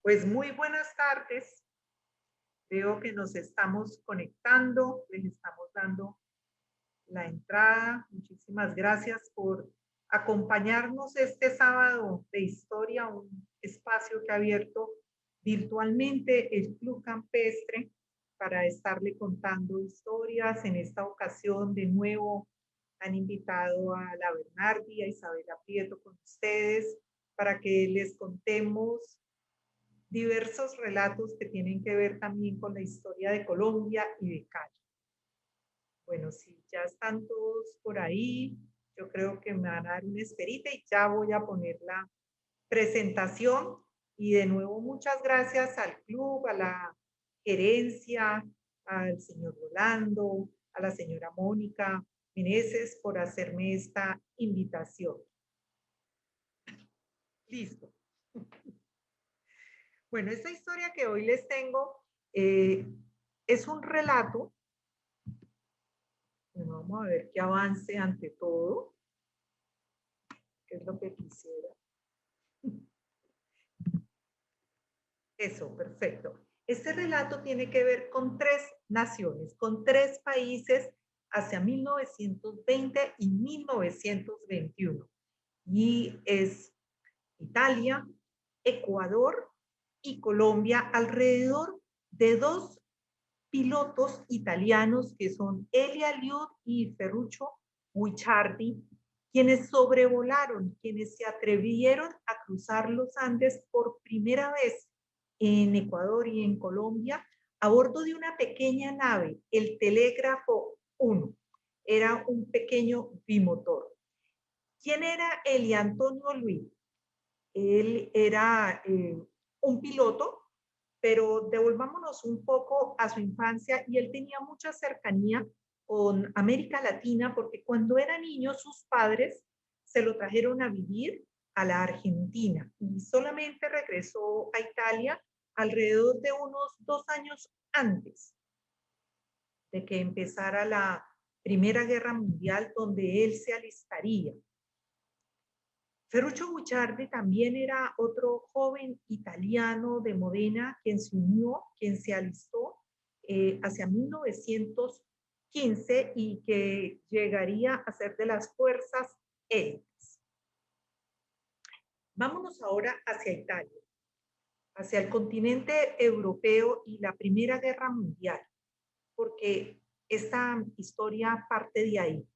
Pues muy buenas tardes. Veo que nos estamos conectando, les estamos dando la entrada. Muchísimas gracias por acompañarnos este sábado de historia, un espacio que ha abierto virtualmente el Club Campestre para estarle contando historias. En esta ocasión, de nuevo, han invitado a la Bernardi, a Isabela Prieto con ustedes para que les contemos diversos relatos que tienen que ver también con la historia de Colombia y de Cali. Bueno, si ya están todos por ahí, yo creo que me van a dar una esperita y ya voy a poner la presentación. Y de nuevo, muchas gracias al club, a la gerencia, al señor Rolando, a la señora Mónica Meneses por hacerme esta invitación. Listo. Bueno, esta historia que hoy les tengo es un relato. Bueno, vamos a ver que avance ante todo, que es lo que quisiera. Eso, perfecto. Este relato tiene que ver con tres naciones, con tres países hacia 1920 y 1921. Y es Italia, Ecuador y Colombia, alrededor de dos pilotos italianos que son Elia Liud y Ferruccio Guicciardi, quienes sobrevolaron, quienes se atrevieron a cruzar los Andes por primera vez en Ecuador y en Colombia a bordo de una pequeña nave, el Telégrafo 1. Era un pequeño bimotor. ¿Quién era Elia Antonio Luis? Él era un piloto, pero devolvámonos un poco a su infancia y él tenía mucha cercanía con América Latina porque cuando era niño sus padres se lo trajeron a vivir a la Argentina y solamente regresó a Italia alrededor de unos 2 años antes de que empezara la Primera Guerra Mundial, donde él se alistaría. Ferruccio Guicciardi también era otro joven italiano de Modena quien se unió, quien se alistó hacia 1915 y que llegaría a ser de las fuerzas élites. Vámonos ahora hacia Italia, hacia el continente europeo y la Primera Guerra Mundial, porque esta historia parte de ahí.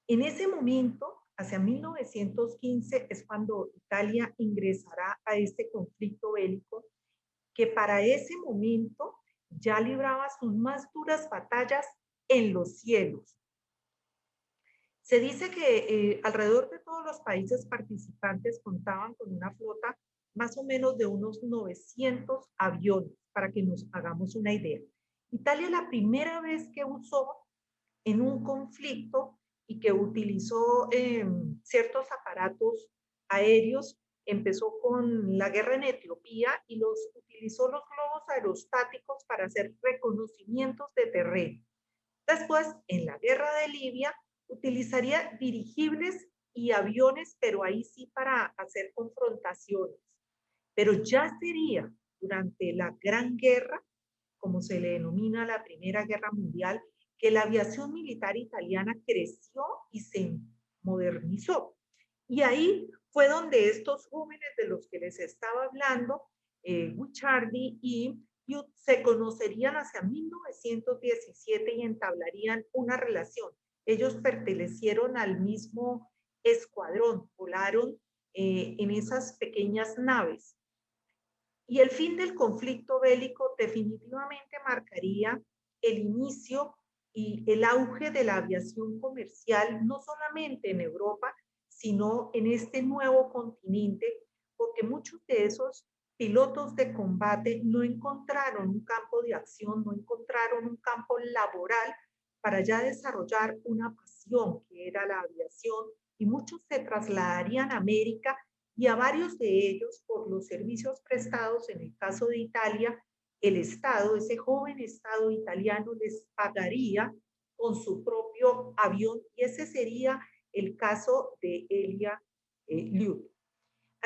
En ese momento, hacia 1915, es cuando Italia ingresará a este conflicto bélico que para ese momento ya libraba sus más duras batallas en los cielos. Se dice que alrededor de todos los países participantes contaban con una flota más o menos de unos 900 aviones, para que nos hagamos una idea. Italia la primera vez que usó en un conflicto y que utilizó ciertos aparatos aéreos, empezó con la guerra en Etiopía y utilizó los globos aerostáticos para hacer reconocimientos de terreno. Después, en la guerra de Libia, utilizaría dirigibles y aviones, pero ahí sí para hacer confrontaciones. Pero ya sería durante la Gran Guerra, como se le denomina la Primera Guerra Mundial, que la aviación militar italiana creció y se modernizó. Y ahí fue donde estos jóvenes de los que les estaba hablando, Guicciardi y Piut, se conocerían hacia 1917 y entablarían una relación. Ellos pertenecieron al mismo escuadrón, volaron en esas pequeñas naves. Y el fin del conflicto bélico definitivamente marcaría el inicio y el auge de la aviación comercial, no solamente en Europa, sino en este nuevo continente, porque muchos de esos pilotos de combate no encontraron un campo de acción, no encontraron un campo laboral para ya desarrollar una pasión que era la aviación, y muchos se trasladarían a América y a varios de ellos, por los servicios prestados, en el caso de Italia, el Estado, ese joven Estado italiano, les pagaría con su propio avión, y ese sería el caso de Elia Liud.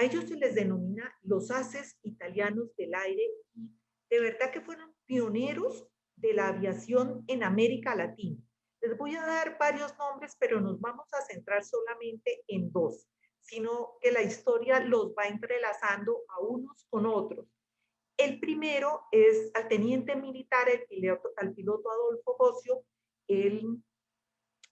A ellos se les denomina los haces italianos del aire y de verdad que fueron pioneros de la aviación en América Latina. Les voy a dar varios nombres, pero nos vamos a centrar solamente en dos, sino que la historia los va entrelazando a unos con otros. El primero es al teniente militar, al piloto Adolfo Bossio. Él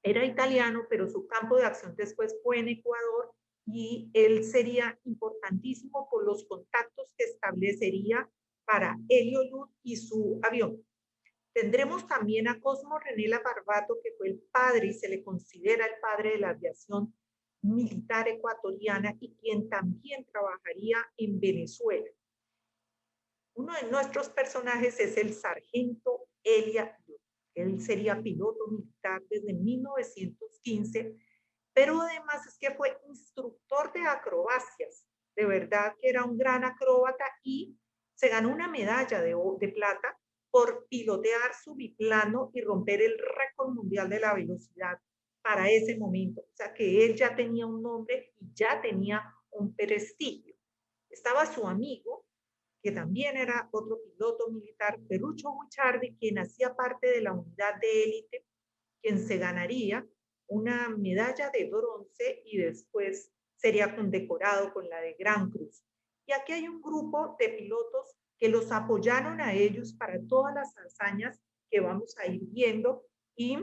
era italiano, pero su campo de acción después fue en Ecuador y él sería importantísimo por los contactos que establecería para Helio Luz y su avión. Tendremos también a Cosmo René Barbato, que fue el padre y se le considera el padre de la aviación militar ecuatoriana y quien también trabajaría en Venezuela. Uno de nuestros personajes es el sargento Elia Luz. Él sería piloto militar desde 1915, pero además es que fue instructor de acrobacias. De verdad que era un gran acróbata y se ganó una medalla de plata por pilotear su biplano y romper el récord mundial de la velocidad para ese momento. O sea que él ya tenía un nombre y ya tenía un prestigio. Estaba su amigo, que también era otro piloto militar, Ferruccio Guicciardi, quien hacía parte de la unidad de élite, quien se ganaría una medalla de bronce y después sería condecorado con la de Gran Cruz. Y aquí hay un grupo de pilotos que los apoyaron a ellos para todas las hazañas que vamos a ir viendo y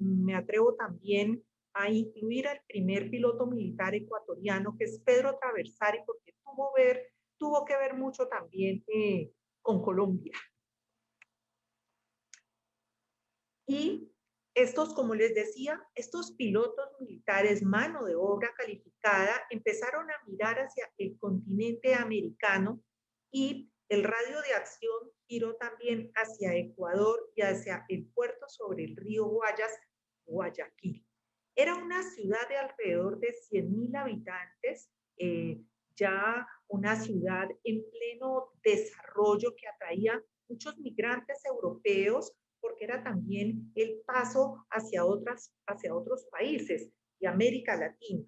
me atrevo también a incluir al primer piloto militar ecuatoriano, que es Pedro Traversari, porque tuvo que ver mucho también con Colombia. Y estos, como les decía, estos pilotos militares, mano de obra calificada, empezaron a mirar hacia el continente americano y el radio de acción giró también hacia Ecuador y hacia el puerto sobre el río Guayas, Guayaquil. Era una ciudad de alrededor de 100.000 habitantes, ya una ciudad en pleno desarrollo que atraía muchos migrantes europeos porque era también el paso hacia otros países de América Latina.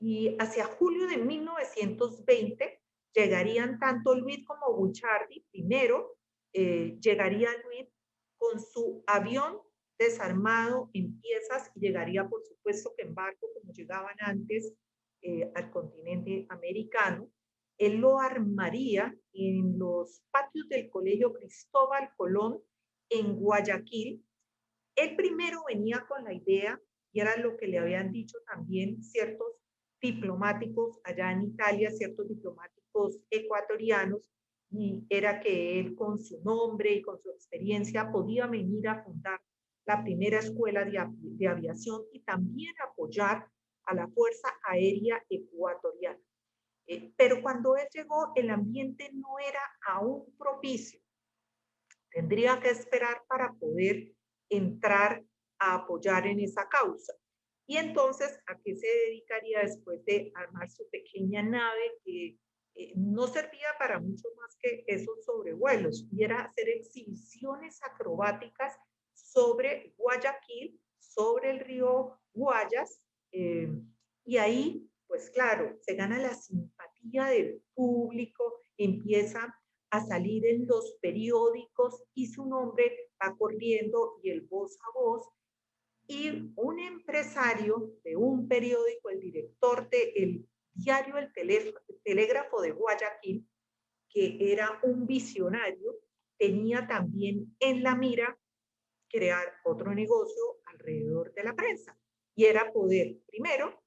Y hacia julio de 1920 llegarían tanto Luis como Guicciardi. Primero llegaría Luis con su avión desarmado en piezas y llegaría, por supuesto, que en barco, como llegaban antes al continente americano. Él lo armaría en los patios del Colegio Cristóbal Colón en Guayaquil. Él primero venía con la idea, y era lo que le habían dicho también ciertos diplomáticos allá en Italia, ciertos diplomáticos ecuatorianos, y era que él con su nombre y con su experiencia podía venir a fundar la primera escuela de aviación y también apoyar a la Fuerza Aérea Ecuatoriana. Pero cuando él llegó, el ambiente no era aún propicio. Tendría que esperar para poder entrar a apoyar en esa causa. Y entonces, ¿a qué se dedicaría después de armar su pequeña nave que no servía para mucho más que esos sobrevuelos? Y era hacer exhibiciones acrobáticas sobre Guayaquil, sobre el río Guayas, y ahí, pues claro, se gana la simpatía del público, empieza a salir en los periódicos y su nombre va corriendo y el voz a voz. Y un empresario de un periódico, el director del diario El Telégrafo de Guayaquil, que era un visionario, tenía también en la mira crear otro negocio alrededor de la prensa. Y era poder, primero,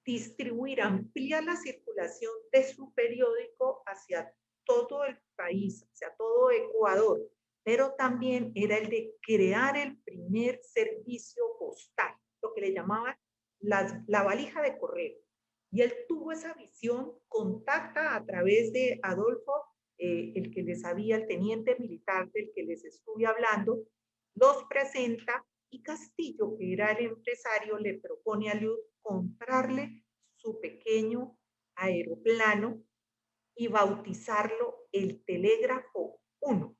distribuir, ampliar la circulación de su periódico hacia todo el país, hacia todo Ecuador, pero también era el de crear el primer servicio postal, lo que le llamaban la valija de correo. Y él tuvo esa visión, contacta a través de Adolfo, el que les había, el teniente militar del que les estuve hablando, los presenta y Castillo, que era el empresario, le propone a Luz comprarle su pequeño aeroplano y bautizarlo el Telégrafo 1.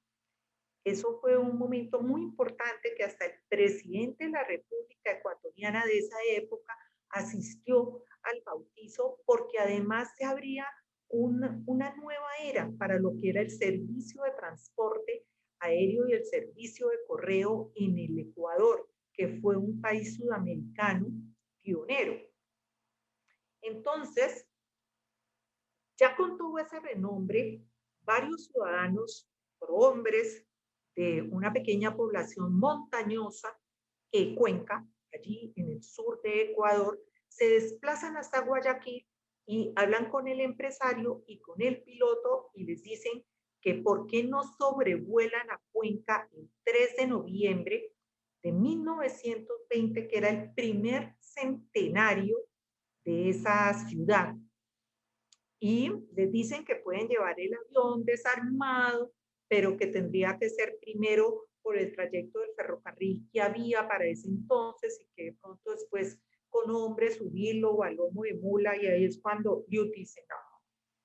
Eso fue un momento muy importante que hasta el presidente de la República Ecuatoriana de esa época asistió al bautizo porque además se abría una nueva era para lo que era el servicio de transporte aéreo y el servicio de correo en el Ecuador, que fue un país sudamericano pionero. Entonces, ya con todo ese renombre, varios ciudadanos, hombres de una pequeña población montañosa, Cuenca, allí en el sur de Ecuador, se desplazan hasta Guayaquil y hablan con el empresario y con el piloto y les dicen que por qué no sobrevuelan a Cuenca el 3 de noviembre de 1920, que era el primer centenario de esa ciudad. Y les dicen que pueden llevar el avión desarmado, pero que tendría que ser primero por el trayecto del ferrocarril que había para ese entonces y que de pronto después con hombres subirlo o al lomo de mula, y ahí es cuando Liu dice, no,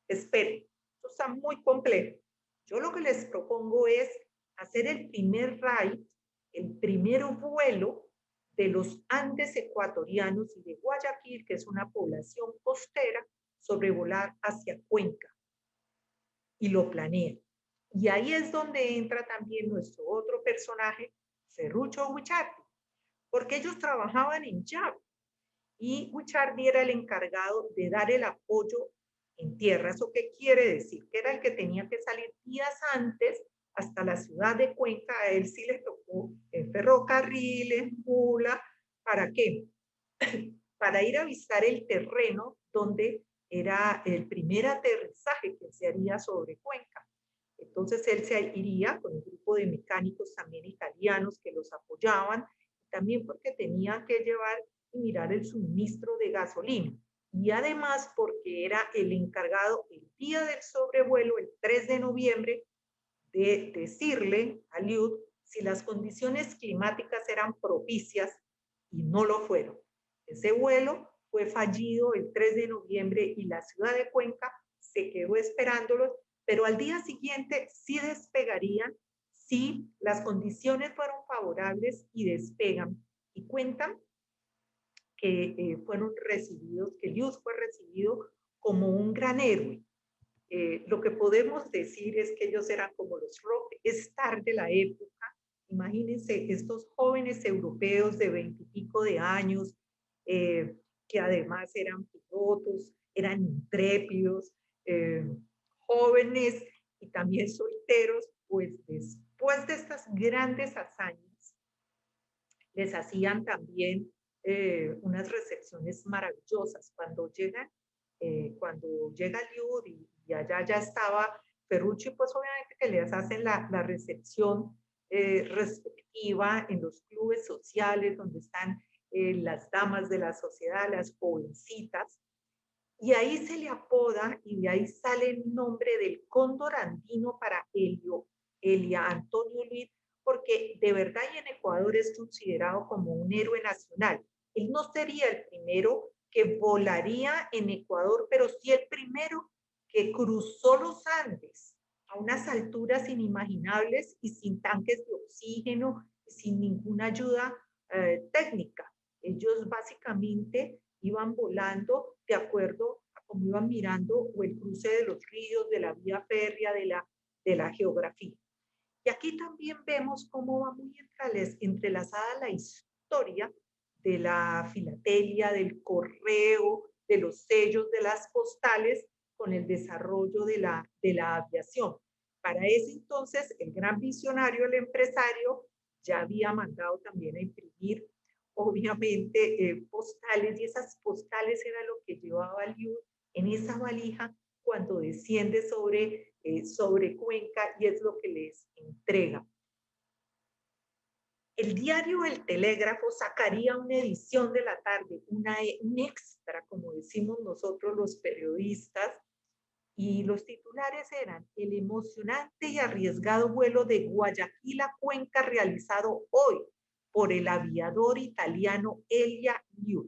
esperen, esto está muy complejo. Yo lo que les propongo es hacer el primer ride, el primer vuelo de los Andes ecuatorianos y de Guayaquil, que es una población costera, sobrevolar hacia Cuenca, y lo planean. Y ahí es donde entra también nuestro otro personaje, Ferruccio Guicciardi, porque ellos trabajaban en Yap y Guicciardi era el encargado de dar el apoyo en tierra. ¿Eso qué quiere decir? Que era el que tenía que salir días antes hasta la ciudad de Cuenca. A él sí le tocó el ferrocarril, en mula. ¿Para qué? Para ir a visitar el terreno donde era el primer aterrizaje que se haría sobre Cuenca. Entonces él se iría con un grupo de mecánicos también italianos que los apoyaban, también porque tenía que llevar y mirar el suministro de gasolina. Y además porque era el encargado el día del sobrevuelo, el 3 de noviembre, de decirle a Liud si las condiciones climáticas eran propicias, y no lo fueron. Ese vuelo fue fallido el 3 de noviembre y la ciudad de Cuenca se quedó esperándolos, pero al día siguiente sí despegarían si las condiciones fueron favorables, y despegan. Y cuentan que fueron recibidos, que Liud fue recibido como un gran héroe. Lo que podemos decir es que ellos eran como los rock stars de la época. Imagínense estos jóvenes europeos de 20 y pico de años, que además eran pilotos, eran intrépidos, jóvenes y también solteros, pues después de estas grandes hazañas, les hacían también unas recepciones maravillosas. Cuando llega Liud y allá ya estaba Ferruccio, pues obviamente que les hacen la recepción respectiva en los clubes sociales donde están las damas de la sociedad, las jovencitas, y ahí se le apoda y de ahí sale el nombre del cóndor andino para Elia Antonio Luis, porque de verdad y en Ecuador es considerado como un héroe nacional. Él no sería el primero que volaría en Ecuador, pero sí el primero que cruzó los Andes a unas alturas inimaginables y sin tanques de oxígeno, sin ninguna ayuda técnica. Ellos básicamente iban volando de acuerdo a cómo iban mirando o el cruce de los ríos, de la vía férrea, de la geografía. Y aquí también vemos cómo va muy entrelazada la historia de la filatelia, del correo, de los sellos, de las postales, con el desarrollo de la aviación. Para ese entonces, el gran visionario, el empresario, ya había mandado también a imprimir, obviamente, postales, y esas postales era lo que llevaba Liud en esa valija cuando desciende sobre Cuenca, y es lo que les entrega. El diario El Telégrafo sacaría una edición de la tarde, un extra, como decimos nosotros los periodistas, y los titulares eran: el emocionante y arriesgado vuelo de Guayaquil a Cuenca realizado hoy por el aviador italiano Elia Liud.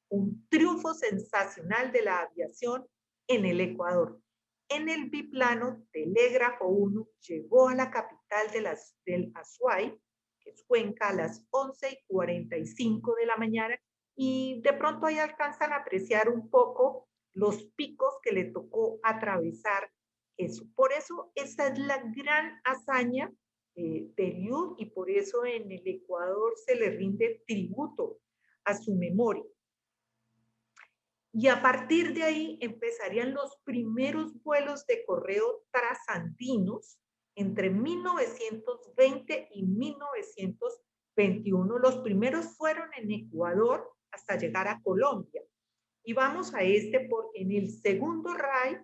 Un triunfo sensacional de la aviación en el Ecuador. En el biplano, Telégrafo 1 llegó a la capital del Azuay, que es Cuenca, a las 11:45 de la mañana, y de pronto ahí alcanzan a apreciar un poco los picos que le tocó atravesar eso. Por eso esa es la gran hazaña de Eliud y por eso en el Ecuador se le rinde tributo a su memoria. Y a partir de ahí empezarían los primeros vuelos de correo trasandinos entre 1920 y 1921. Los primeros fueron en Ecuador hasta llegar a Colombia. Y vamos a este porque en el segundo RAI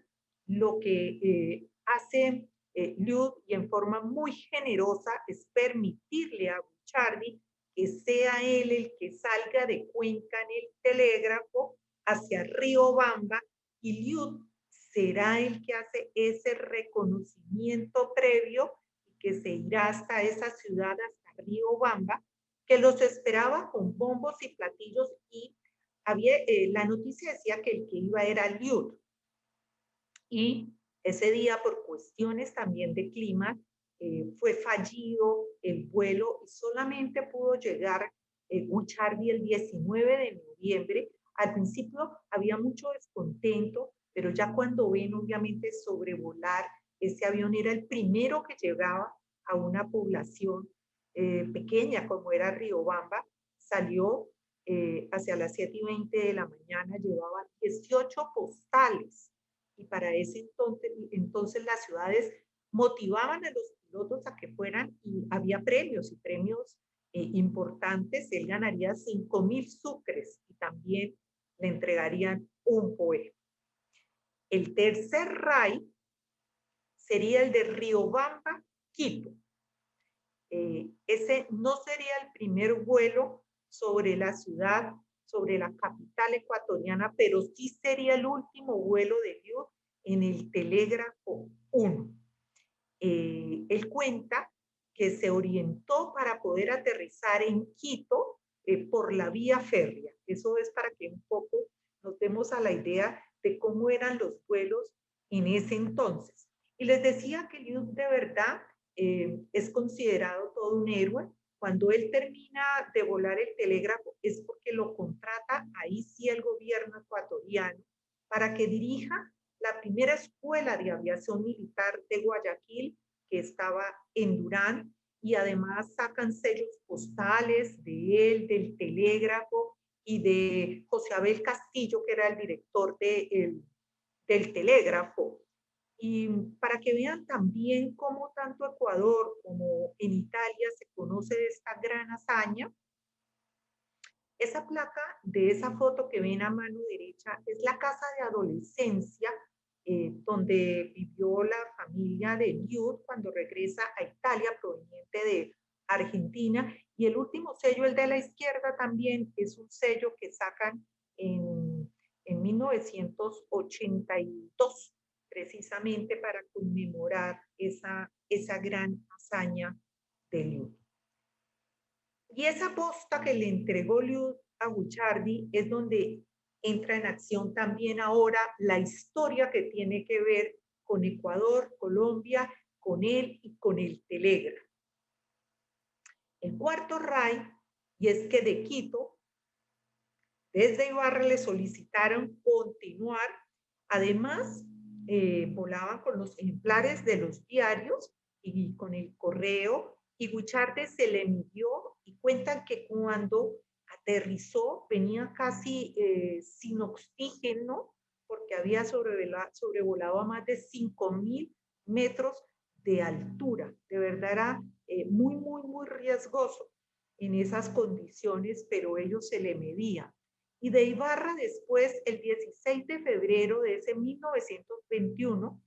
lo que hace Liud y en forma muy generosa es permitirle a Buchardi que sea él el que salga de Cuenca en el telégrafo hacia Riobamba y Liud será el que hace ese reconocimiento previo y que se irá hasta esa ciudad, hasta Riobamba, que los esperaba con bombos y platillos y la noticia decía que el que iba era Liud. Y ese día, por cuestiones también de clima, fue fallido el vuelo y solamente pudo llegar Buchardi el 19 de noviembre. Al principio había mucho descontento, pero ya cuando ven obviamente sobrevolar, ese avión era el primero que llegaba a una población pequeña como era Riobamba, salió hacia las 7:20 de la mañana, llevaba 18 postales y para ese entonces las ciudades motivaban a los pilotos a que fueran y había premios y premios importantes. Él ganaría 5.000 sucres y también le entregarían un poema. El tercer RAI sería el de Riobamba, Quito. Ese no sería el primer vuelo sobre la ciudad, sobre la capital ecuatoriana, pero sí sería el último vuelo de Liud en el Telégrafo 1. Él cuenta que se orientó para poder aterrizar en Quito por la vía férrea. Eso es para que un poco nos demos a la idea de cómo eran los vuelos en ese entonces. Y les decía que Liud de verdad es considerado todo un héroe. Cuando él termina de volar el telégrafo es porque lo contrata ahí sí el gobierno ecuatoriano para que dirija la primera escuela de aviación militar de Guayaquil, que estaba en Durán, y además sacan sellos postales de él, del telégrafo y de José Abel Castillo, que era el director del telégrafo. Y para que vean también cómo tanto Ecuador como en Italia se conoce de esta gran hazaña, esa placa de esa foto que ven a mano derecha es la casa de adolescencia donde vivió la familia de Liud cuando regresa a Italia proveniente de Argentina. Y el último sello, el de la izquierda, también es un sello que sacan en 1982, precisamente para conmemorar esa gran hazaña de Liud. Y esa posta que le entregó Liud a Buchardi es donde entra en acción también ahora la historia que tiene que ver con Ecuador, Colombia, con él y con el telégrafo. El cuarto RAI, y es que de Quito, desde Ibarra le solicitaron continuar, además volaban con los ejemplares de los diarios y con el correo, y Buchardi se le midió y cuentan que cuando aterrizó venía casi sin oxígeno porque había sobrevolado a más de 5.000 metros de altura. De verdad era muy, muy, muy riesgoso en esas condiciones, pero ellos se le medían. Y de Ibarra después, el 16 de febrero de ese 1921,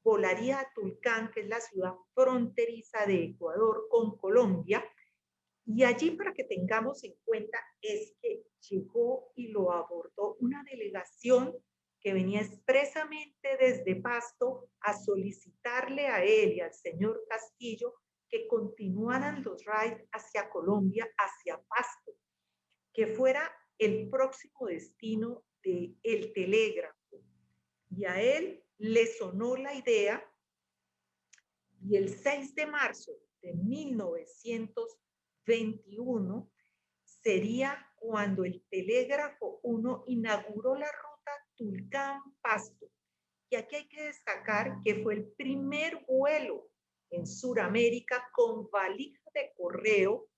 volaría a Tulcán, que es la ciudad fronteriza de Ecuador con Colombia, y allí para que tengamos en cuenta es que llegó y lo abordó una delegación que venía expresamente desde Pasto a solicitarle a él y al señor Castillo que continuaran los raids hacia Colombia, hacia Pasto, que fuera el próximo destino del telégrafo. Y a él le sonó la idea y el 6 de marzo de 1921 sería cuando el Telégrafo 1 inauguró la ruta Tulcán-Pasto. Y aquí hay que destacar que fue el primer vuelo en Sudamérica con valija de correo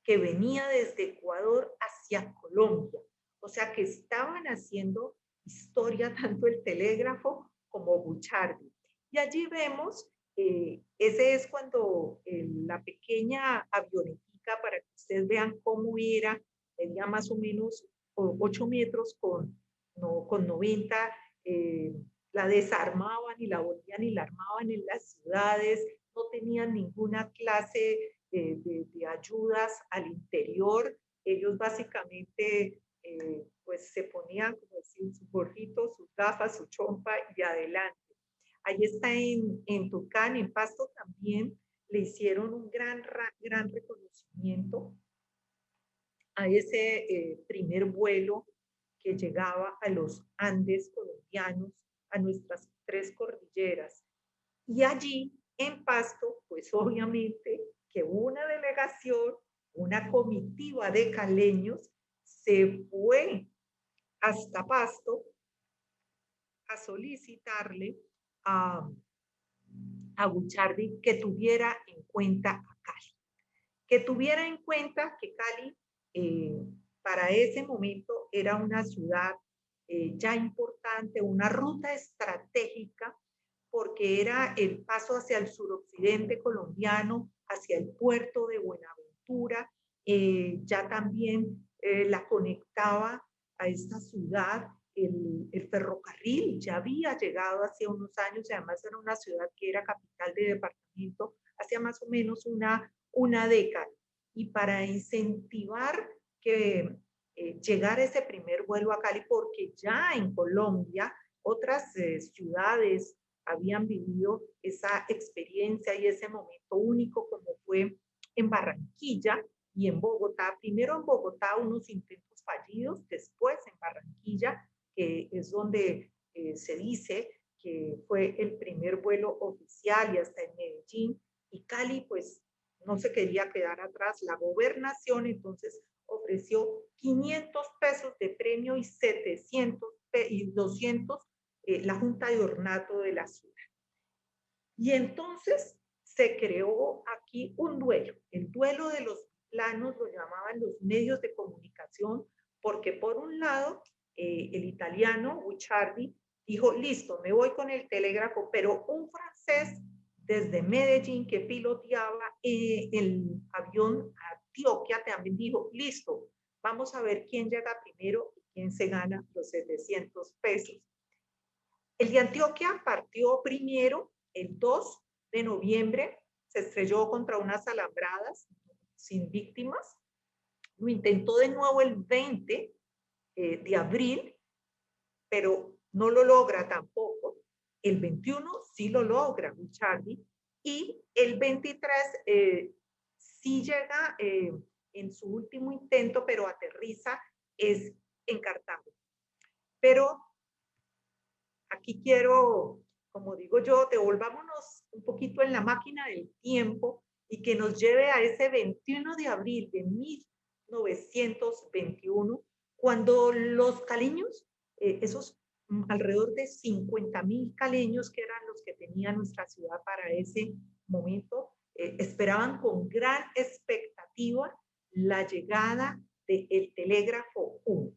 que venía desde Ecuador hacia Colombia. O sea que estaban haciendo historia tanto el Telégrafo como Buchardi. Y allí vemos, ese es cuando la pequeña avionetica, para que ustedes vean cómo era, medía más o menos 8 metros con 90, la desarmaban y la volvían y la armaban en las ciudades, no tenían ninguna clase de ayudas al interior. Ellos básicamente pues se ponían, como decir, sus gorritos, sus gafas, su chompa y adelante. Ahí está en Tucán, en Pasto también le hicieron un gran reconocimiento a ese primer vuelo que llegaba a los Andes colombianos, a nuestras 3 cordilleras. Y allí, en Pasto, pues obviamente que una delegación, una comitiva de caleños, se fue hasta Pasto a solicitarle a Buchardi que tuviera en cuenta a Cali. Que tuviera en cuenta que Cali para ese momento era una ciudad ya importante, una ruta estratégica, porque era el paso hacia el suroccidente colombiano, hacia el puerto de Buenaventura, ya también la conectaba a esta ciudad. El ferrocarril ya había llegado hacía unos años y además era una ciudad que era capital de departamento hacía más o menos una década. Y para incentivar que llegara ese primer vuelo a Cali, porque ya en Colombia otras ciudades habían vivido esa experiencia y ese momento único, como fue en Barranquilla y en Bogotá. Primero en Bogotá unos intentos fallidos, después en Barranquilla, que es donde se dice que fue el primer vuelo oficial, y hasta en Medellín. Y Cali pues no se quería quedar atrás. La gobernación entonces ofreció 500 pesos de premio y 700 y 200 la Junta de Ornato de la ciudad. Y entonces se creó aquí un duelo. El duelo de los planos lo llamaban los medios de comunicación, porque por un lado el italiano Buchardi dijo, listo, me voy con el telégrafo, pero un francés desde Medellín que piloteaba el avión Antioquia también dijo, listo, vamos a ver quién llega primero y quién se gana los 700 pesos. El de Antioquia partió primero el 2 de noviembre, se estrelló contra unas alambradas sin víctimas. Lo intentó de nuevo el 20 de abril, pero no lo logra tampoco. El 21 sí lo logra Buchardi, y el 23 sí llega en su último intento, pero aterriza es en Cartago. Pero aquí quiero, como digo yo, devolvámonos un poquito en la máquina del tiempo y que nos lleve a ese 21 de abril de 1921, cuando los caleños, esos alrededor de 50,000 caleños que eran los que tenía nuestra ciudad para ese momento, esperaban con gran expectativa la llegada del Telégrafo 1.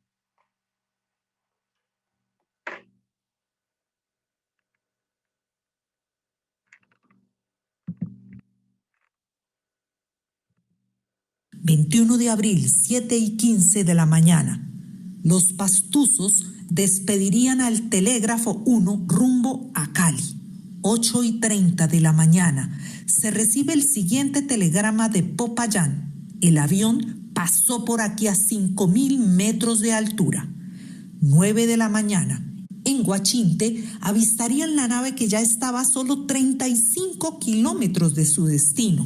...21 de abril, 7:15 de la mañana... los pastuzos despedirían al Telégrafo 1 rumbo a Cali. 8:30 de la mañana... se recibe el siguiente telegrama de Popayán. El avión pasó por aquí a 5,000 metros de altura. 9 de la mañana... en Guachinte avistarían la nave que ya estaba a solo 35 kilómetros de su destino.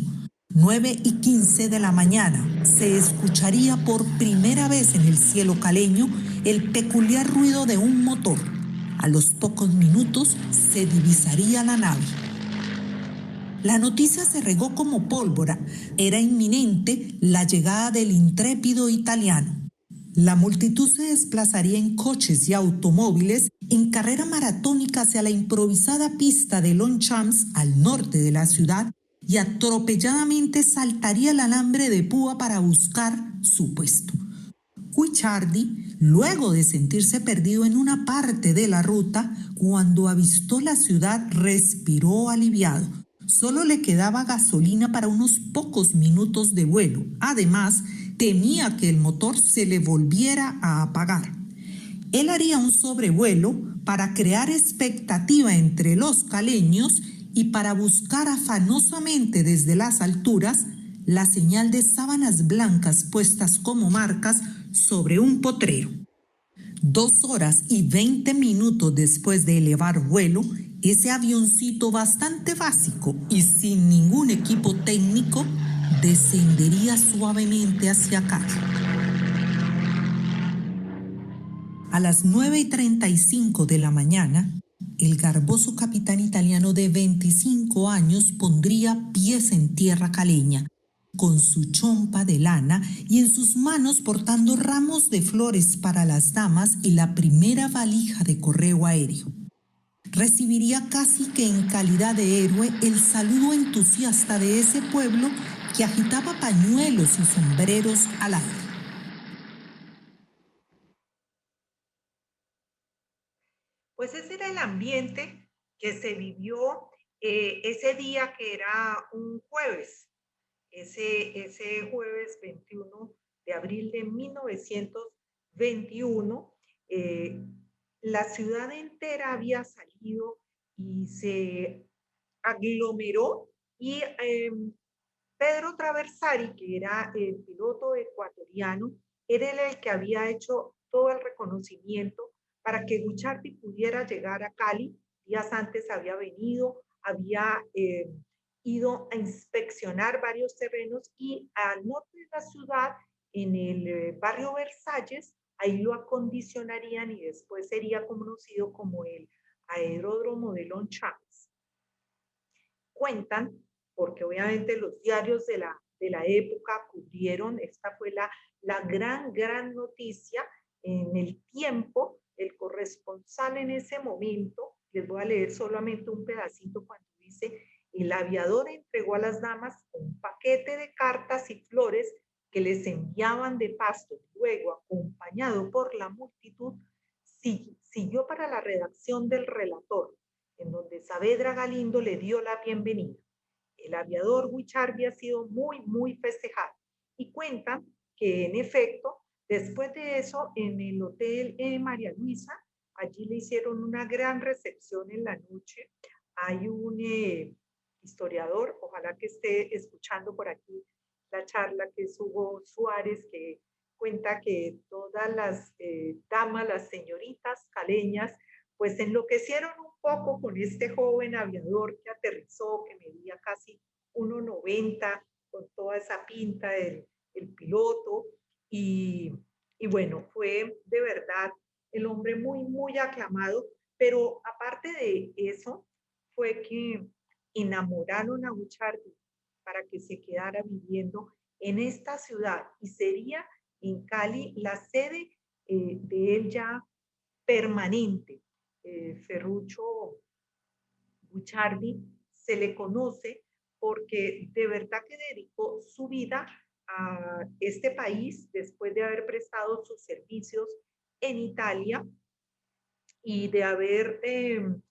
9:15 de la mañana se escucharía por primera vez en el cielo caleño el peculiar ruido de un motor. A los pocos minutos se divisaría la nave. La noticia se regó como pólvora. Era inminente la llegada del intrépido italiano. La multitud se desplazaría en coches y automóviles en carrera maratónica hacia la improvisada pista de Longchamps al norte de la ciudad y atropelladamente saltaría el alambre de púa para buscar su puesto. Guicciardi, luego de sentirse perdido en una parte de la ruta, cuando avistó la ciudad, respiró aliviado. Solo le quedaba gasolina para unos pocos minutos de vuelo. Además, temía que el motor se le volviera a apagar. Él haría un sobrevuelo para crear expectativa entre los caleños y para buscar afanosamente desde las alturas la señal de sábanas blancas puestas como marcas sobre un potrero. 2 horas y 20 minutos después de elevar vuelo, ese avioncito bastante básico y sin ningún equipo técnico descendería suavemente hacia Cali. A las 9:35 de la mañana, el garboso capitán italiano de 25 años pondría pies en tierra caleña, con su chompa de lana y en sus manos portando ramos de flores para las damas y la primera valija de correo aéreo. Recibiría casi que en calidad de héroe el saludo entusiasta de ese pueblo que agitaba pañuelos y sombreros al aire. Pues ese era el ambiente que se vivió ese día que era un jueves, ese jueves 21 de abril de 1921. La ciudad entera había salido y se aglomeró y Pedro Traversari, que era el piloto ecuatoriano, era el que había hecho todo el reconocimiento para que Guicciardi pudiera llegar a Cali. Días antes había venido, había ido a inspeccionar varios terrenos y al norte de la ciudad, en el barrio Versalles, ahí lo acondicionarían y después sería conocido como el aeródromo de Longchamps. Cuentan, porque obviamente los diarios de la época cubrieron, esta fue la gran noticia en el tiempo, el corresponsal en ese momento, les voy a leer solamente un pedacito cuando dice, el aviador entregó a las damas un paquete de cartas y flores que les enviaban de Pasto, luego acompañado por la multitud, siguió para la redacción del relator, en donde Saavedra Galindo le dio la bienvenida. El aviador Guicciardi ha sido muy festejado y cuentan que en efecto, después de eso, en el hotel María Luisa, allí le hicieron una gran recepción en la noche. Hay un historiador, ojalá que esté escuchando por aquí la charla, que es Hugo Suárez, que cuenta que todas las damas, las señoritas caleñas, pues enloquecieron un poco con este joven aviador que aterrizó, que medía casi 1,90, con toda esa pinta del el piloto, y bueno, fue de verdad el hombre muy aclamado, pero aparte de eso, fue que enamoraron a Guicciardi para que se quedara viviendo en esta ciudad y sería en Cali la sede de él ya permanente. Ferruccio Guicciardi se le conoce porque de verdad que dedicó su vida a este país después de haber prestado sus servicios en Italia y de haber, de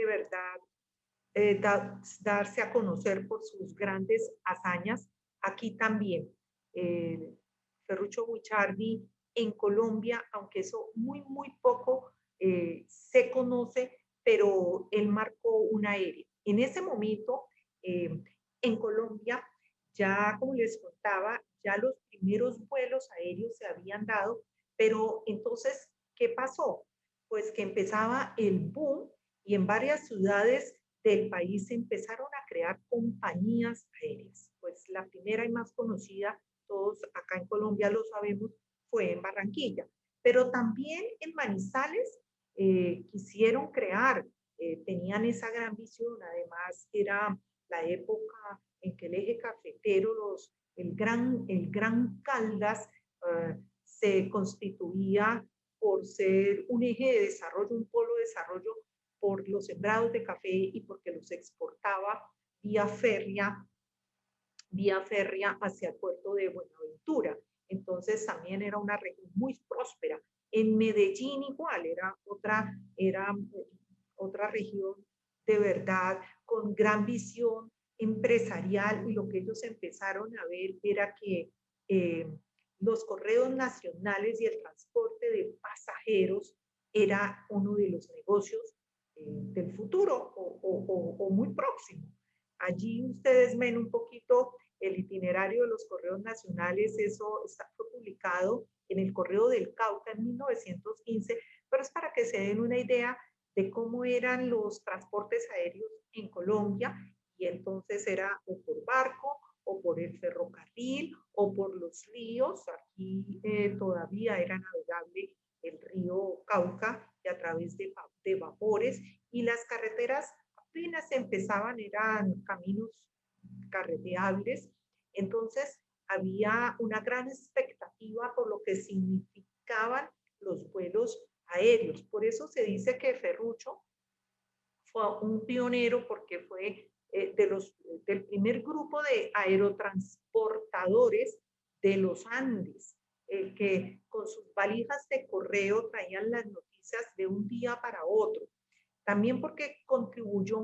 verdad darse a conocer por sus grandes hazañas. Aquí también, eh, Ferruccio Guicciardi en Colombia, aunque eso muy poco se conoce, pero él marcó una era. En ese momento, en Colombia, ya como les contaba, ya los primeros vuelos aéreos se habían dado, pero entonces, ¿qué pasó? Pues que empezaba el boom y en varias ciudades del país se empezaron a crear compañías aéreas. Pues la primera y más conocida, todos acá en Colombia lo sabemos, fue en Barranquilla. Pero también en Manizales quisieron crear tenían esa gran visión. Además, era la época en que el eje cafetero, el gran Caldas, se constituía por ser un eje de desarrollo, un polo de desarrollo por los sembrados de café y porque los exportaba vía férrea, hacia el puerto de Buenaventura. Entonces también era una región muy próspera. En Medellín igual, era otra región de verdad con gran visión empresarial, y lo que ellos empezaron a ver era que los correos nacionales y el transporte de pasajeros era uno de los negocios del futuro o muy próximo. Allí ustedes ven un poquito el itinerario de los correos nacionales. Eso fue publicado en el Correo del Cauca en 1915, pero es para que se den una idea de cómo eran los transportes aéreos en Colombia. Y entonces era o por barco o por el ferrocarril o por los ríos. Aquí todavía era navegable el río Cauca y a través de vapores, y las carreteras apenas empezaban, eran caminos carreteables. Entonces había una gran expectativa por lo que significaban los vuelos aéreos. Por eso se dice que Ferrucho fue un pionero, porque fue del primer grupo de aerotransportadores de los Andes, el que con sus valijas de correo traían las noticias de un día para otro. También porque contribuyó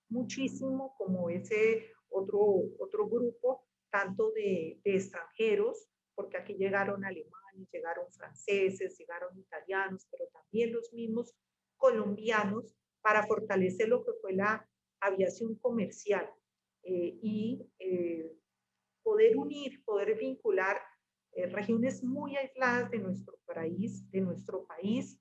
muchísimo como ese otro grupo, tanto de extranjeros, porque aquí llegaron alemanes, llegaron franceses, llegaron italianos, pero también los mismos colombianos, para fortalecer lo que fue la aviación comercial y poder vincular regiones muy aisladas de nuestro país,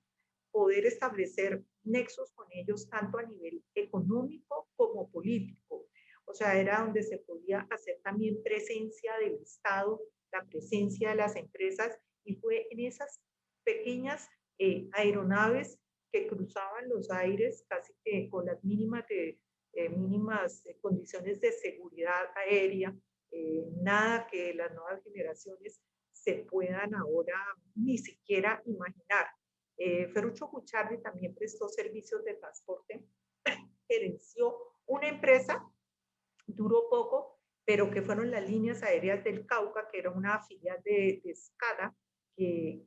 poder establecer nexos con ellos tanto a nivel económico como político. O sea, era donde se podía hacer también presencia del Estado, la presencia de las empresas, y fue en esas pequeñas aeronaves que cruzaban los aires casi que con las mínimas condiciones de seguridad aérea, nada que las nuevas generaciones se puedan ahora ni siquiera imaginar. Ferrucho Guichardi también prestó servicios de transporte, gerenció una empresa, duró poco, pero que fueron las líneas aéreas del Cauca, que era una filial de SCADA, que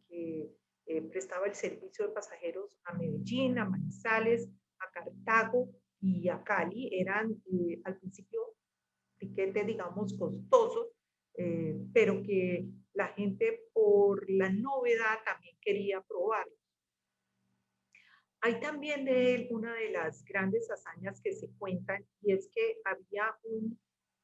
prestaba el servicio de pasajeros a Medellín, a Manizales, a Cartago y a Cali. Eran al principio tiquetes, digamos, costosos, pero que la gente por la novedad también quería probarlo. Hay también de él una de las grandes hazañas que se cuentan, y es que había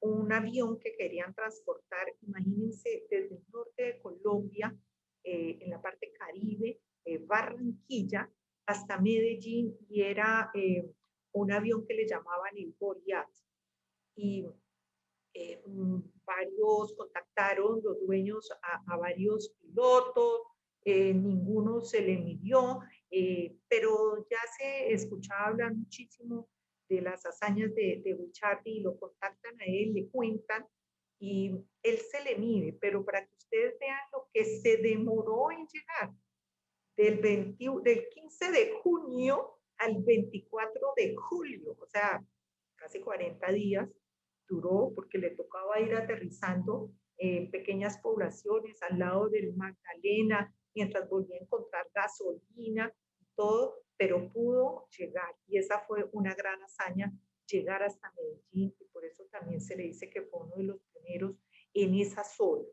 un avión que querían transportar, imagínense, desde el norte de Colombia, en la parte caribe, Barranquilla, hasta Medellín, y era un avión que le llamaban el Goliath. Y varios contactaron, los dueños, a varios pilotos, ninguno se le midió, pero ya se escuchaba hablar muchísimo de las hazañas de Guichardi, y lo contactan a él, le cuentan, y él se le mide, pero para que ustedes vean lo que se demoró en llegar, del 15 de junio al 24 de julio, o sea, casi 40 días duró, porque le tocaba ir aterrizando en pequeñas poblaciones al lado del Magdalena, mientras volvía a encontrar gasolina y todo, pero pudo llegar, y esa fue una gran hazaña, llegar hasta Medellín, y por eso también se le dice que fue uno de los pioneros en esa zona.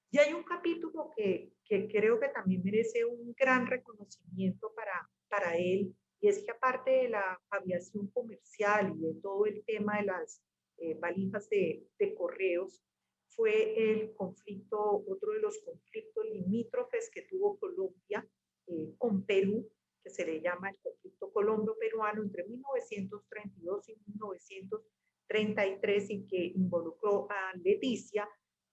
Y hay un capítulo que creo que también merece un gran reconocimiento para él, y es que aparte de la aviación comercial y de todo el tema de las valijas de correos, fue otro de los conflictos limítrofes que tuvo Colombia con Perú, que se le llama el conflicto colombo-peruano entre 1932 y 1933, y que involucró a Leticia.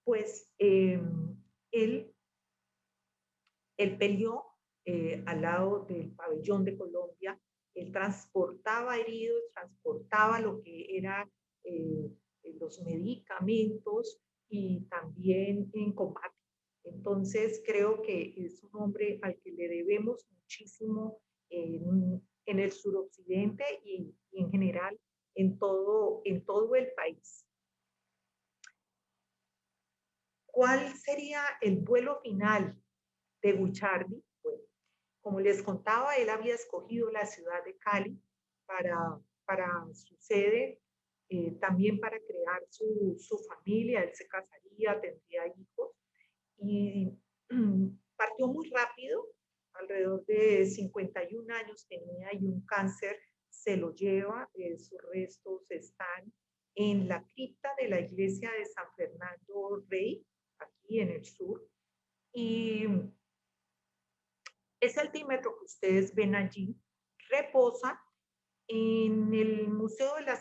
Pues él peleó al lado del pabellón de Colombia Él transportaba heridos, transportaba lo que era los medicamentos y también en combate. Entonces, creo que es un hombre al que le debemos muchísimo en el suroccidente y en general en todo el país. ¿Cuál sería el vuelo final de Guichardi? Bueno, como les contaba, él había escogido la ciudad de Cali para su sede, también para crear su familia. Él se casaría, tendría hijos y partió muy rápido, alrededor de 51 años tenía y un cáncer se lo lleva. Sus restos están en la cripta de la iglesia de San Fernando Rey, aquí en el sur. Y ese altímetro que ustedes ven allí reposa en el Museo de la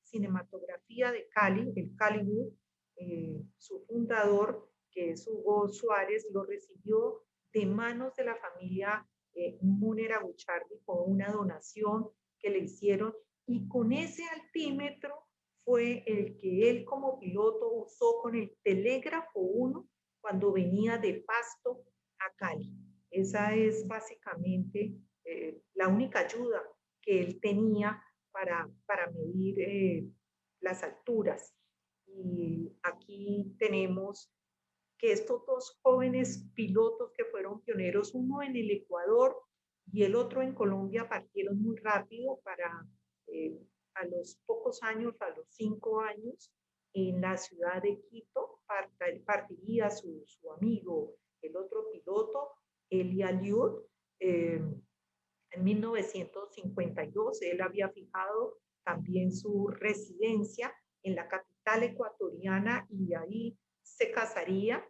Cinematografía de Cali, el Caliwood. Su fundador, que es Hugo Suárez, lo recibió de manos de la familia Múnera Guichardi con una donación que le hicieron, y con ese altímetro fue el que él como piloto usó con el Telégrafo 1 cuando venía de Pasto a Cali. Esa es básicamente la única ayuda que él tenía para medir las alturas. Y aquí tenemos que estos dos jóvenes pilotos que fueron pioneros, uno en el Ecuador y el otro en Colombia, partieron muy rápido a los pocos años, a los 5 años, en la ciudad de Quito, partiría su amigo, el otro piloto, Eli Aliud. En 1952, él había fijado también su residencia en la capital ecuatoriana y ahí se casaría,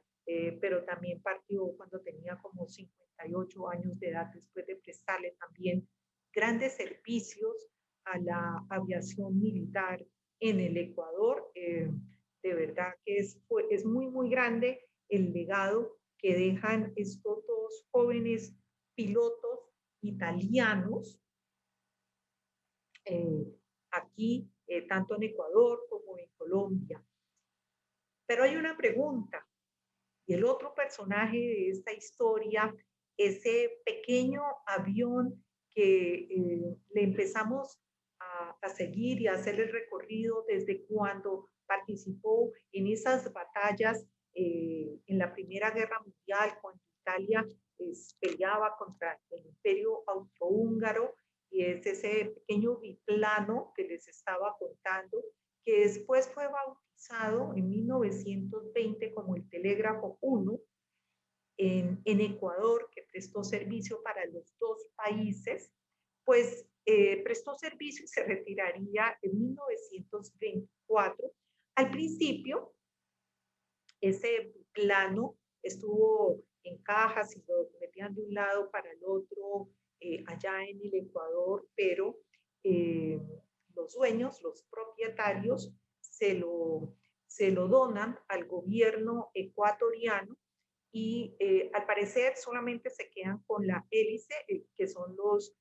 pero también partió cuando tenía como 58 años de edad, después de prestarle también grandes servicios a la aviación militar en el Ecuador. De verdad que es muy, muy grande el legado que dejan estos dos jóvenes pilotos italianos aquí, tanto en Ecuador como en Colombia. Pero hay una pregunta, y el otro personaje de esta historia, ese pequeño avión que le empezamos a seguir y a hacer el recorrido desde cuando participó en esas batallas en la Primera Guerra Mundial, cuando Italia peleaba contra el Imperio Austrohúngaro, y es ese pequeño biplano que les estaba contando, que después fue bautizado en 1920 como el Telégrafo 1 en Ecuador, que prestó servicio para los dos países. Pues prestó servicio y se retiraría en 1924. Al principio, ese plano estuvo en cajas y lo metían de un lado para el otro allá en el Ecuador, pero los dueños, los propietarios, se lo donan al gobierno ecuatoriano y al parecer solamente se quedan con la hélice, que son los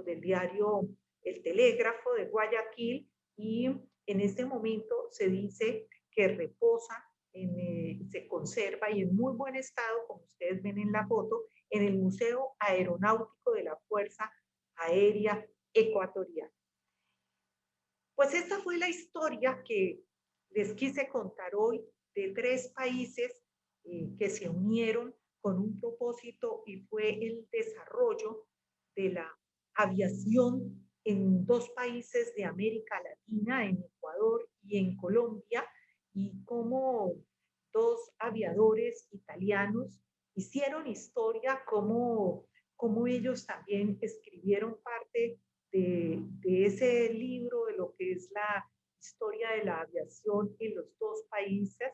del diario El Telégrafo de Guayaquil, y en este momento se dice que reposa, se conserva y en muy buen estado, como ustedes ven en la foto, en el Museo Aeronáutico de la Fuerza Aérea Ecuatoriana. Pues esta fue la historia que les quise contar hoy de 3 países que se unieron con un propósito, y fue el desarrollo de la aviación en 2 países de América Latina, en Ecuador y en Colombia, y cómo 2 aviadores italianos hicieron historia, cómo ellos también escribieron parte de ese libro de lo que es la historia de la aviación en los 2 países.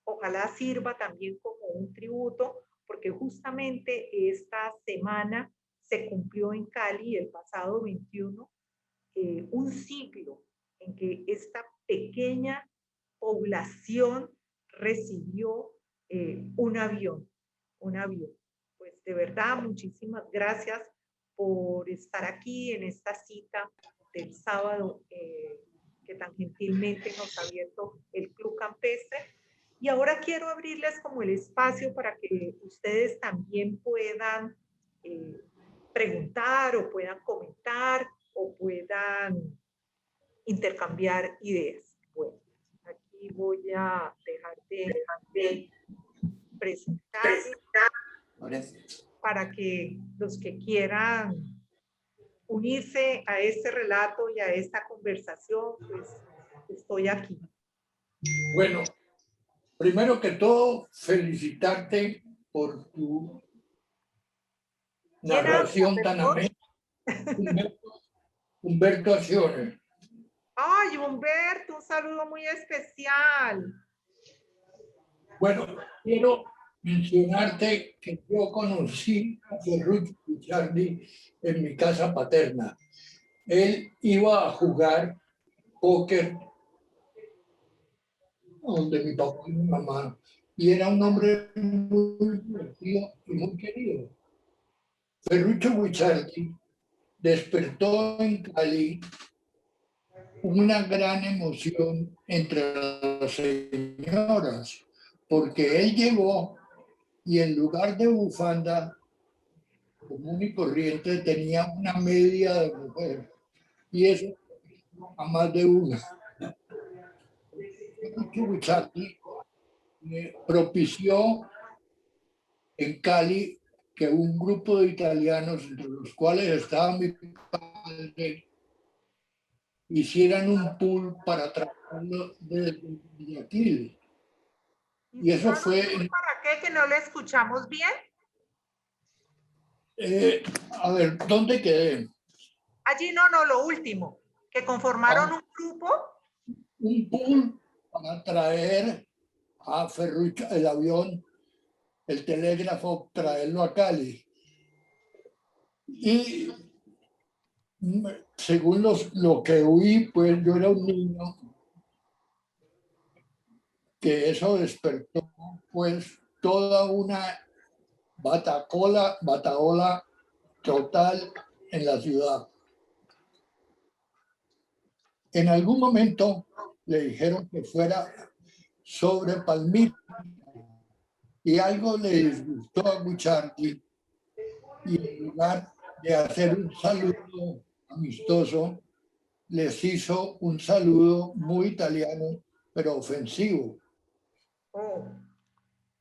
Ojalá sirva también como un tributo, porque justamente esta semana se cumplió en Cali, el pasado 21, un siglo en que esta pequeña población recibió un avión, un avión. Pues de verdad, muchísimas gracias por estar aquí en esta cita del sábado que tan gentilmente nos ha abierto el Club Campestre. Y ahora quiero abrirles como el espacio para que ustedes también puedan preguntar o puedan comentar o puedan intercambiar ideas. Bueno, aquí voy a dejar de presentar para que los que quieran unirse a este relato y a esta conversación, pues estoy aquí. Bueno, primero que todo, felicitarte por tu narración tan amena. Humberto Acciones. Ay, Humberto, un saludo muy especial. Bueno, quiero mencionarte que yo conocí a Ferruccio Guicciardi en mi casa paterna. Él iba a jugar póker donde mi papá y mi mamá, y era un hombre muy divertido y muy querido. Ferruccio Guicciardi despertó en Cali una gran emoción entre las señoras, porque él llegó y en lugar de bufanda común y corriente tenía una media de mujer, y eso a más de una. Guicciardi propició en Cali que un grupo de italianos, entre los cuales estaba mi padre, hicieran un pool para tratarlo de Guayaquil. Y eso fue... ¿Para qué? ¿Que no le escuchamos bien? A ver, ¿dónde quedé? Allí no, lo último, que conformaron un grupo. Un pool para traer a Ferruccio, el avión, el telégrafo, traerlo a Cali. Y según lo que oí, pues yo era un niño, que eso despertó pues toda una bataola total en la ciudad. En algún momento le dijeron que fuera sobre Palmira y algo le disgustó a Guicciardi, y en lugar de hacer un saludo amistoso, les hizo un saludo muy italiano, pero ofensivo. Oh.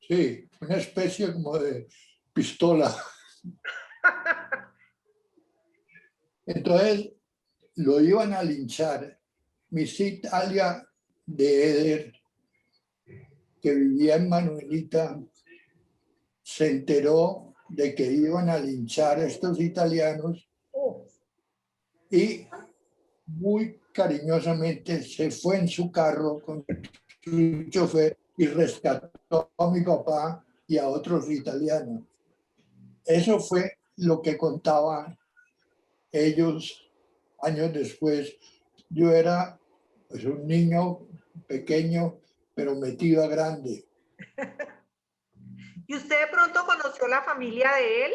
Sí, una especie como de pistola. Entonces lo iban a linchar. Miss Italia de Eder, que vivía en Manuelita, se enteró de que iban a linchar a estos italianos y muy cariñosamente se fue en su carro con su chofer y rescató a mi papá y a otros italianos. Eso fue lo que contaban ellos años después. Yo era pues un niño pequeño, pero metido a grande. ¿Y usted de pronto conoció la familia de él?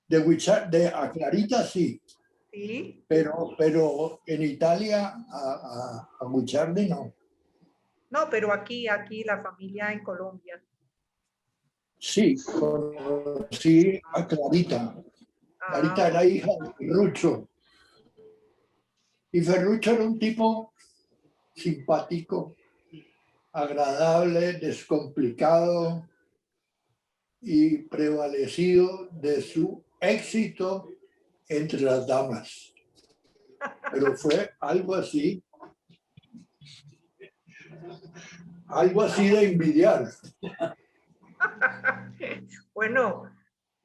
De a Clarita sí. Sí. Pero en Italia a Guicciardi no. No, pero aquí la familia en Colombia. Sí, conocí a Clarita. Clarita era hija de Ferruccio. Y Ferruccio era un tipo simpático, agradable, descomplicado y prevalecido de su éxito entre las damas. Pero fue algo así de envidiar. Bueno,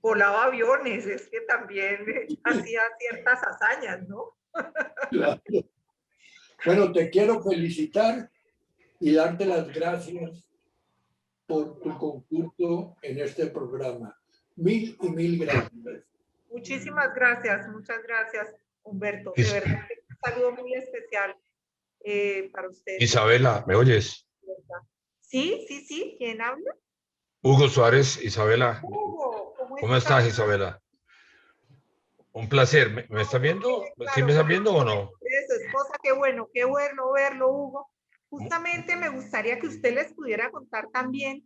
volaba aviones, es que también hacía ciertas hazañas, ¿no? Claro. Bueno, te quiero felicitar y darte las gracias por tu concurso en este programa. Mil y mil gracias. Muchísimas gracias, muchas gracias, Humberto. De verdad, un saludo muy especial para usted. Isabela, ¿me oyes? Sí, ¿quién habla? Hugo Suárez, Isabela. Hugo, ¿Cómo estás, Isabela? Un placer. ¿Me estás viendo? ¿Sí me Claro, estás viendo o no? de su esposa, qué bueno verlo, Hugo. Justamente me gustaría que usted les pudiera contar también.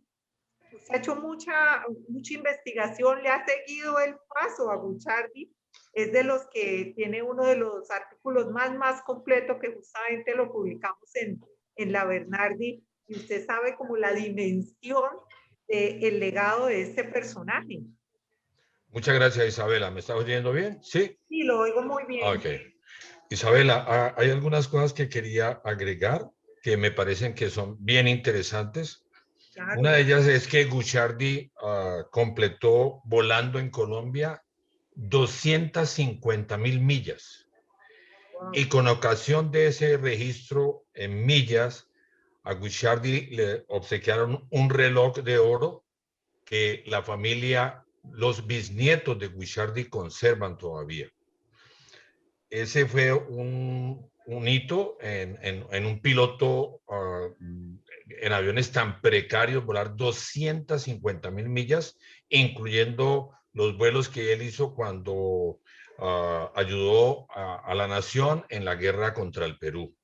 Usted ha hecho mucha investigación, le ha seguido el paso a Guicciardi. Es de los que tiene uno de los artículos más completos que justamente lo publicamos en la Bernardi. Y usted sabe como la dimensión del legado de este personaje. Muchas gracias, Isabela. ¿Me estás oyendo bien? Sí. Sí, lo oigo muy bien. Ok. Isabela, hay algunas cosas que quería agregar que me parecen que son bien interesantes. Claro. Una de ellas es que Guicciardi completó volando en Colombia 250.000 millas. Wow. Y con ocasión de ese registro en millas, a Guicciardi le obsequiaron un reloj de oro que la familia, los bisnietos de Guicciardi conservan todavía. Ese fue un hito en un piloto en aviones tan precarios, volar 250.000 millas, incluyendo los vuelos que él hizo cuando ayudó a la nación en la guerra contra el Perú.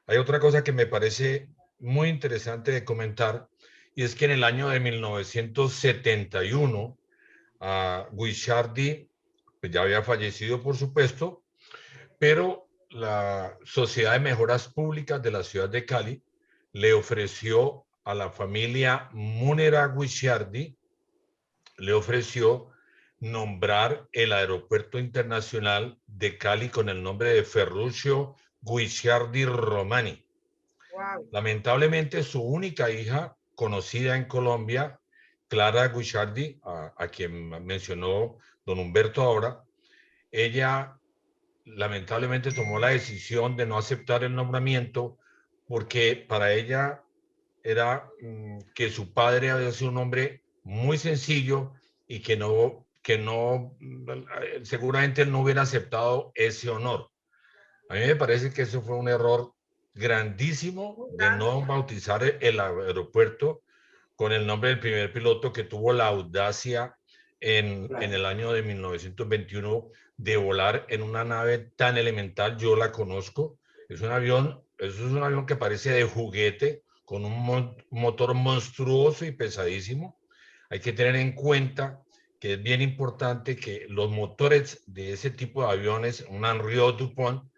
Hay otra cosa que me parece muy interesante de comentar, y es que en el año de 1971, Guicciardi pues ya había fallecido, por supuesto, pero la Sociedad de Mejoras Públicas de la ciudad de Cali le ofreció a la familia Munera Guicciardi, le ofreció nombrar el aeropuerto internacional de Cali con el nombre de Ferruccio Guicciardi Romani. Wow. Lamentablemente, su única hija conocida en Colombia, Clara Guicciardi, a quien mencionó don Humberto ahora, ella lamentablemente tomó la decisión de no aceptar el nombramiento porque para ella era que su padre había sido un hombre muy sencillo y que no, seguramente él no hubiera aceptado ese honor. A mí me parece que eso fue un error grandísimo de no bautizar el aeropuerto con el nombre del primer piloto que tuvo la audacia en el año de 1921 de volar en una nave tan elemental. Yo la conozco. Es un avión, eso es un avión que parece de juguete, con un motor monstruoso y pesadísimo. Hay que tener en cuenta que es bien importante que los motores de ese tipo de aviones, un Henriot Dupont,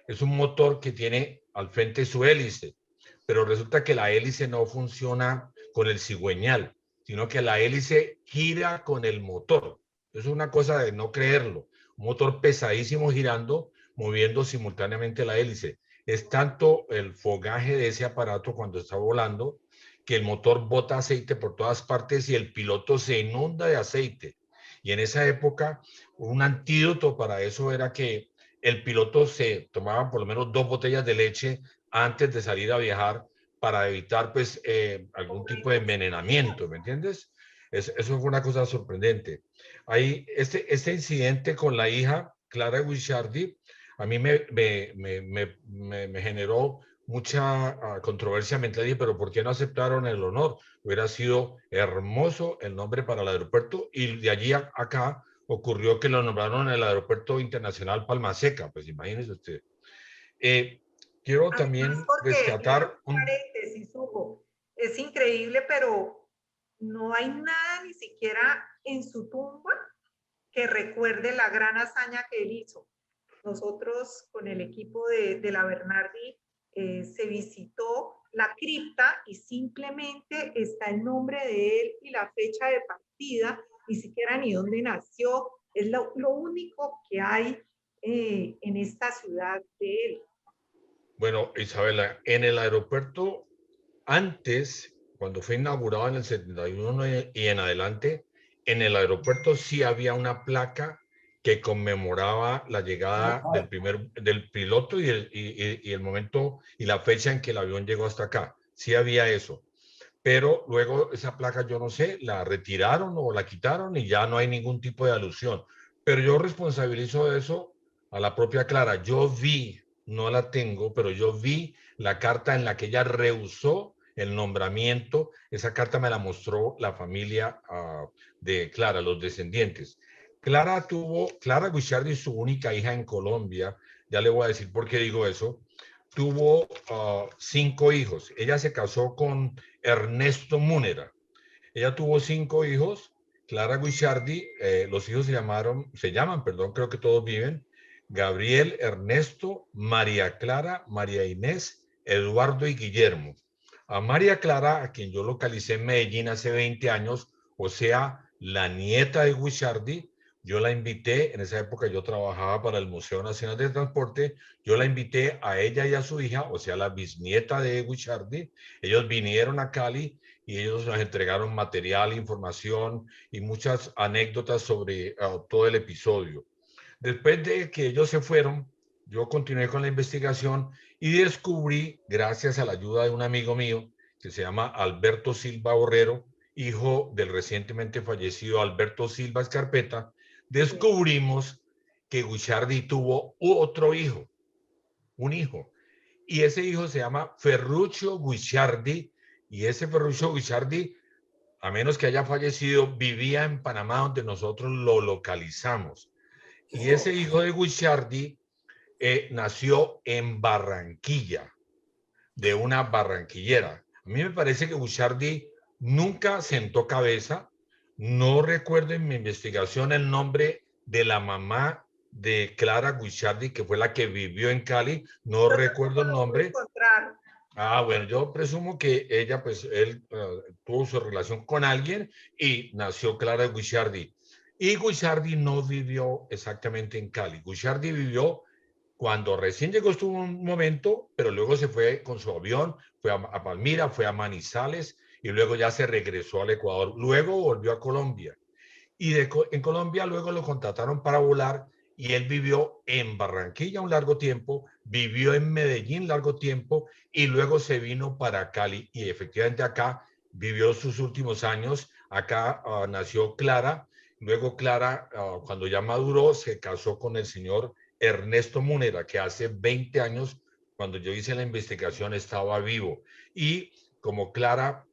es un motor que tiene al frente su hélice, pero resulta que la hélice no funciona con el cigüeñal, sino que la hélice gira con el motor. Eso es una cosa de no creerlo. Un motor pesadísimo girando, moviendo simultáneamente la hélice. Es tanto el fogaje de ese aparato cuando está volando que el motor bota aceite por todas partes y el piloto se inunda de aceite. Y en esa época, un antídoto para eso era que el piloto se tomaba por lo menos 2 botellas de leche antes de salir a viajar para evitar pues algún tipo de envenenamiento, ¿me entiendes? Eso fue una cosa sorprendente. Ahí, este incidente con la hija, Clara Guicciardi, a mí me generó mucha controversia mental, y pero ¿por qué no aceptaron el honor? Hubiera sido hermoso el nombre para el aeropuerto, y de allí a acá ocurrió que lo nombraron en el Aeropuerto Internacional Palma Seca, pues imagínese usted. Quiero también Además, porque, le hago rescatar un paréntesis, Hugo, es increíble, pero no hay nada ni siquiera en su tumba que recuerde la gran hazaña que él hizo. Nosotros con el equipo de la Bernardi se visitó la cripta y simplemente está el nombre de él y la fecha de partida, ni siquiera ni dónde nació. Es lo único que hay en esta ciudad de él. Bueno, Isabela, en el aeropuerto, antes, cuando fue inaugurado en el 71 y en adelante, en el aeropuerto sí había una placa que conmemoraba la llegada del piloto y el momento y la fecha en que el avión llegó hasta acá. Sí había eso. Pero luego esa placa, yo no sé, la retiraron o la quitaron y ya no hay ningún tipo de alusión. Pero yo responsabilizo eso a la propia Clara. Yo vi, no la tengo, pero yo vi la carta en la que ella rehusó el nombramiento. Esa carta me la mostró la familia de Clara, los descendientes. Clara Guichardi, su única hija en Colombia, ya le voy a decir por qué digo eso, tuvo 5 hijos. Ella se casó con Ernesto Múnera. Ella tuvo 5 hijos. Clara Guichardi, los hijos se llaman, perdón, creo que todos viven. Gabriel, Ernesto, María Clara, María Inés, Eduardo y Guillermo. A María Clara, a quien yo localicé en Medellín hace 20 años, o sea, la nieta de Guichardi, yo la invité, en esa época yo trabajaba para el Museo Nacional de Transporte, yo la invité a ella y a su hija, o sea, la bisnieta de Guichardi. Ellos vinieron a Cali y ellos nos entregaron material, información y muchas anécdotas sobre todo el episodio. Después de que ellos se fueron, yo continué con la investigación y descubrí, gracias a la ayuda de un amigo mío que se llama Alberto Silva Borrero, hijo del recientemente fallecido Alberto Silva Escarpeta, descubrimos que Guichardi tuvo otro hijo, un hijo, y ese hijo se llama Ferruccio Guichardi, y ese Ferruccio Guichardi, a menos que haya fallecido, vivía en Panamá, donde nosotros lo localizamos. Y ese hijo de Guichardi nació en Barranquilla, de una barranquillera. A mí me parece que Guichardi nunca sentó cabeza. No recuerdo en mi investigación el nombre de la mamá de Clara Guichardi, que fue la que vivió en Cali. No Yo recuerdo tampoco el lo pude nombre. encontrar. Ah, bueno, yo presumo que ella, pues, él tuvo su relación con alguien y nació Clara Guichardi. Y Guichardi no vivió exactamente en Cali. Guichardi vivió cuando recién llegó, estuvo un momento, pero luego se fue con su avión, fue a Palmira, fue a Manizales y luego ya se regresó al Ecuador. Luego volvió a Colombia y en Colombia luego lo contrataron para volar y él vivió en Barranquilla un largo tiempo, vivió en Medellín largo tiempo y luego se vino para Cali y efectivamente acá vivió sus últimos años. Acá nació Clara, luego Clara cuando ya maduró se casó con el señor Ernesto Múnera, que hace 20 años cuando yo hice la investigación estaba vivo, y como Clara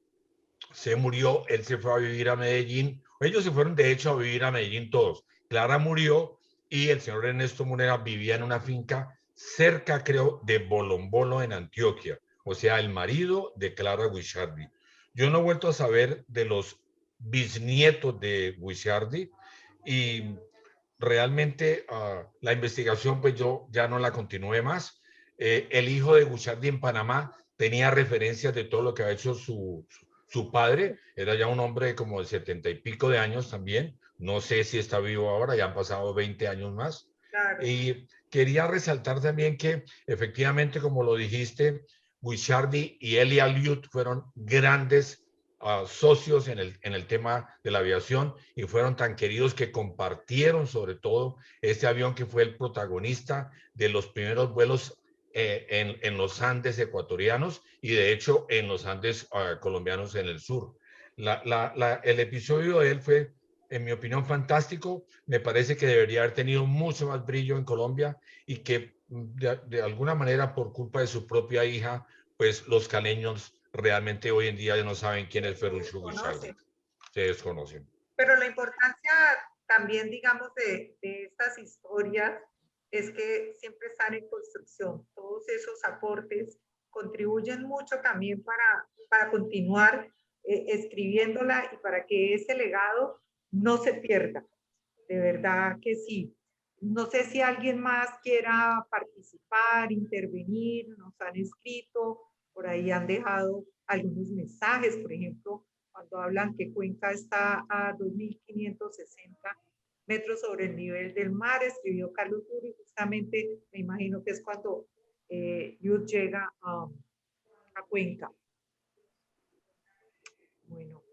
se murió, él se fue a vivir a Medellín. Ellos se fueron, de hecho, a vivir a Medellín todos. Clara murió y el señor Ernesto Munera vivía en una finca cerca, creo, de Bolombolo, en Antioquia. O sea, el marido de Clara Guichardi. Yo no he vuelto a saber de los bisnietos de Guichardi y realmente la investigación, pues yo ya no la continué más. El hijo de Guichardi en Panamá tenía referencias de todo lo que ha hecho su padre. Era ya un hombre como de 70 y pico de años también. No sé si está vivo ahora, ya han pasado 20 años más. Claro. Y quería resaltar también que efectivamente, como lo dijiste, Guichardi y Eli Aliut fueron grandes socios en el tema de la aviación y fueron tan queridos que compartieron sobre todo este avión que fue el protagonista de los primeros vuelos en los Andes ecuatorianos y de hecho en los Andes colombianos en el sur. El episodio de él fue, en mi opinión, fantástico. Me parece que debería haber tenido mucho más brillo en Colombia y que de alguna manera por culpa de su propia hija, pues los caleños realmente hoy en día ya no saben quién es Ferruccio Guichardi. Se desconocen. Pero la importancia también, digamos, de estas historias es que siempre están en construcción. Todos esos aportes contribuyen mucho también para continuar escribiéndola y para que ese legado no se pierda. De verdad que sí. No sé si alguien más quiera participar, intervenir, nos han escrito, por ahí han dejado algunos mensajes, por ejemplo, cuando hablan que Cuenca está a 2.560 metros sobre el nivel del mar, escribió Carlos Duro, y justamente me imagino que es cuando Yud llega a Cuenca. Bueno,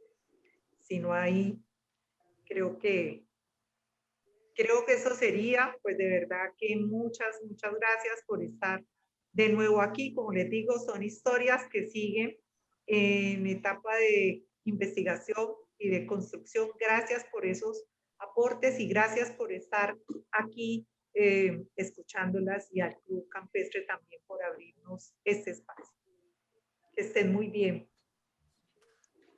si no hay, creo que eso sería, pues de verdad que muchas gracias por estar de nuevo aquí. Como les digo, son historias que siguen en etapa de investigación y de construcción. Gracias por esos aportes y gracias por estar aquí escuchándolas, y al Club Campestre también por abrirnos este espacio. Que estén muy bien.